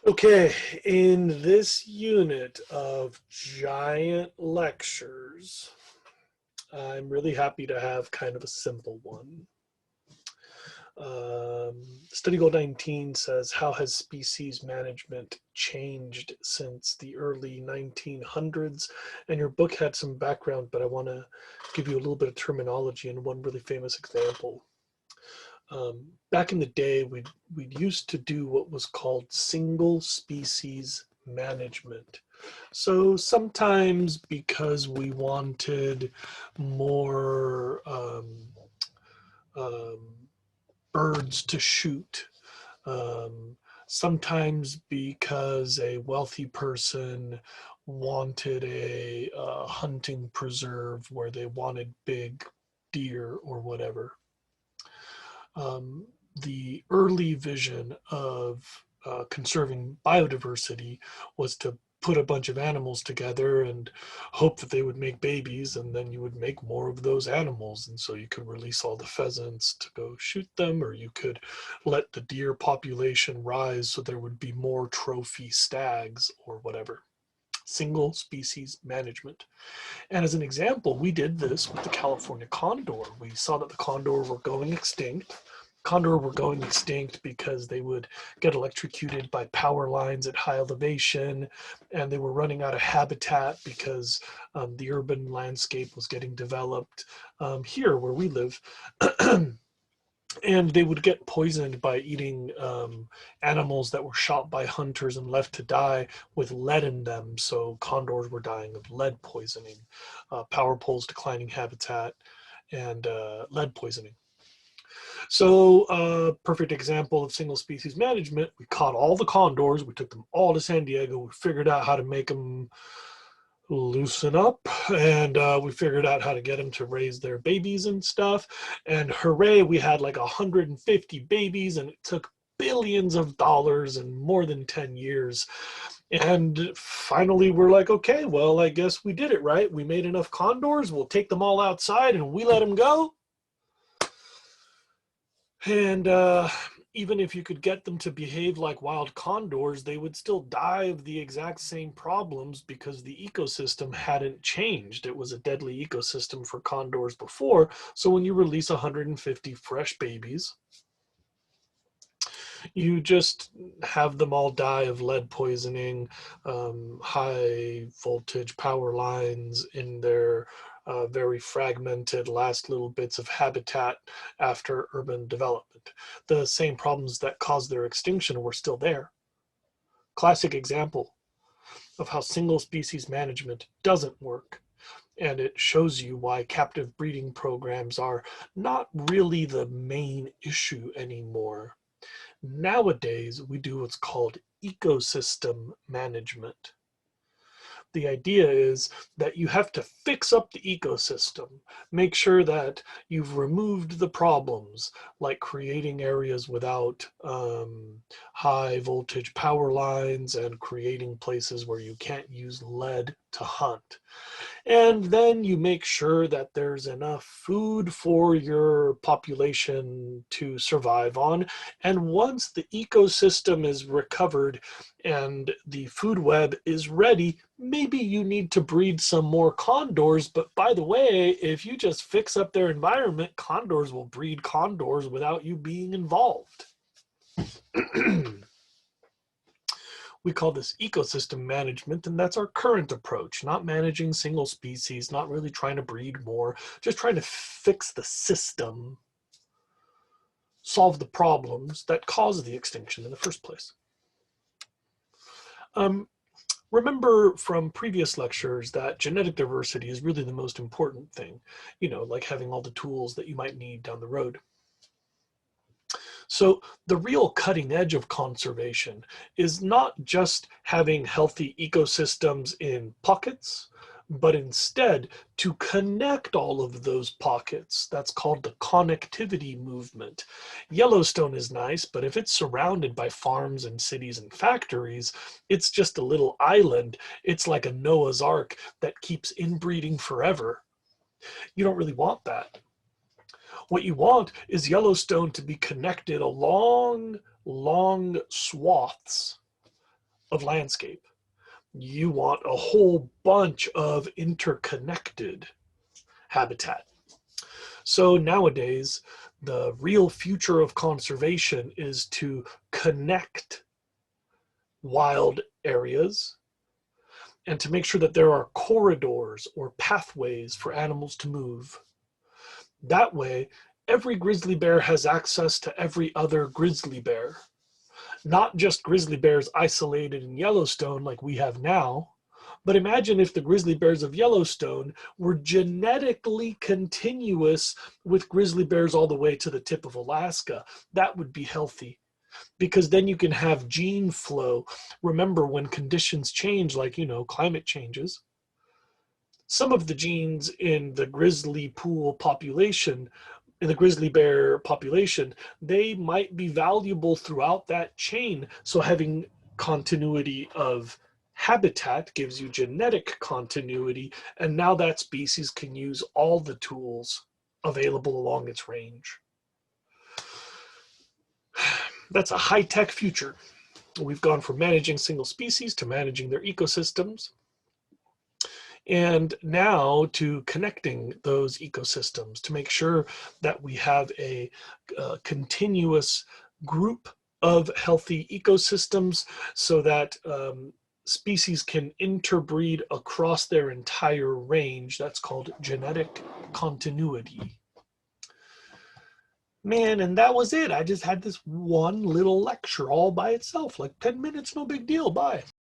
Okay, in this unit of giant lectures, I'm really happy to have kind of a simple one. Study Goal 19 says, how has species management changed since the early 1900s? And your book had some background, but I want to give you a little bit of terminology and one really famous example. Back in the day, we'd used to do what was called single species management. So sometimes because we wanted more um, birds to shoot, um, sometimes because a wealthy person wanted a hunting preserve where they wanted big deer or whatever. um, the early vision of conserving biodiversity was to put a bunch of animals together and hope that they would make babies, and then you would make more of those animals, and so you could release all the pheasants to go shoot them, or you could let the deer population rise so there would be more trophy stags or whatever. Single species management. And as an example, we did this with the California condor. We saw that the condor were going extinct. Condor were going extinct because they would get electrocuted by power lines at high elevation, and they were running out of habitat because the urban landscape was getting developed here where we live. And they would get poisoned by eating animals that were shot by hunters and left to die with lead in them. So condors were dying of lead poisoning, power poles declining habitat, and lead poisoning. So perfect example of single species management. We caught all the condors. We took them all to San Diego. We figured out how to make them loosen up, and we figured out how to get them to raise their babies and stuff, and hooray, we had like 150 babies, and it took billions of dollars and more than 10 years. And finally we're like, okay, well, I guess we did it right. We made enough condors, we'll take them all outside and we let them go. And even if you could get them to behave like wild condors, they would still die of the exact same problems because the ecosystem hadn't changed. It was a deadly ecosystem for condors before. So when you release 150 fresh babies, you just have them all die of lead poisoning, high voltage power lines in their very fragmented last little bits of habitat after urban development. The same problems that caused their extinction were still there. Classic example of how single species management doesn't work. And it shows you why captive breeding programs are not really the main issue anymore. Nowadays, we do what's called ecosystem management. The idea is that you have to fix up the ecosystem, make sure that you've removed the problems, like creating areas without high voltage power lines and creating places where you can't use lead to hunt. And then you make sure that there's enough food for your population to survive on. And once the ecosystem is recovered and the food web is ready, maybe you need to breed some more condors. But by the way, if you just fix up their environment, condors will breed condors without you being involved. We call this ecosystem management, and that's our current approach. Not managing single species, not really trying to breed more, just trying to fix the system, solve the problems that caused the extinction in the first place. Remember from previous lectures that genetic diversity is really the most important thing, like having all the tools that you might need down the road. So the real cutting edge of conservation is not just having healthy ecosystems in pockets, but instead to connect all of those pockets. That's called the connectivity movement. Yellowstone is nice, but if it's surrounded by farms and cities and factories, it's just a little island. It's like a Noah's Ark that keeps inbreeding forever. You don't really want that. What you want is Yellowstone to be connected along long swaths of landscape. You want a whole bunch of interconnected habitat. So nowadays, the real future of conservation is to connect wild areas and to make sure that there are corridors or pathways for animals to move. That way, every grizzly bear has access to every other grizzly bear. Not just grizzly bears isolated in Yellowstone like we have now, but imagine if the grizzly bears of Yellowstone were genetically continuous with grizzly bears all the way to the tip of Alaska. That would be healthy, because then you can have gene flow. Remember, when conditions change, like, climate changes, some of the genes in the grizzly pool population, in the grizzly bear population, they might be valuable throughout that chain. So having continuity of habitat gives you genetic continuity, and now that species can use all the tools available along its range. That's a high-tech future. We've gone from managing single species to managing their ecosystems, and now to connecting those ecosystems to make sure that we have a continuous group of healthy ecosystems, so that species can interbreed across their entire range. That's called genetic continuity. Man, and that was it. I just had this one little lecture all by itself, like 10 minutes, no big deal. Bye.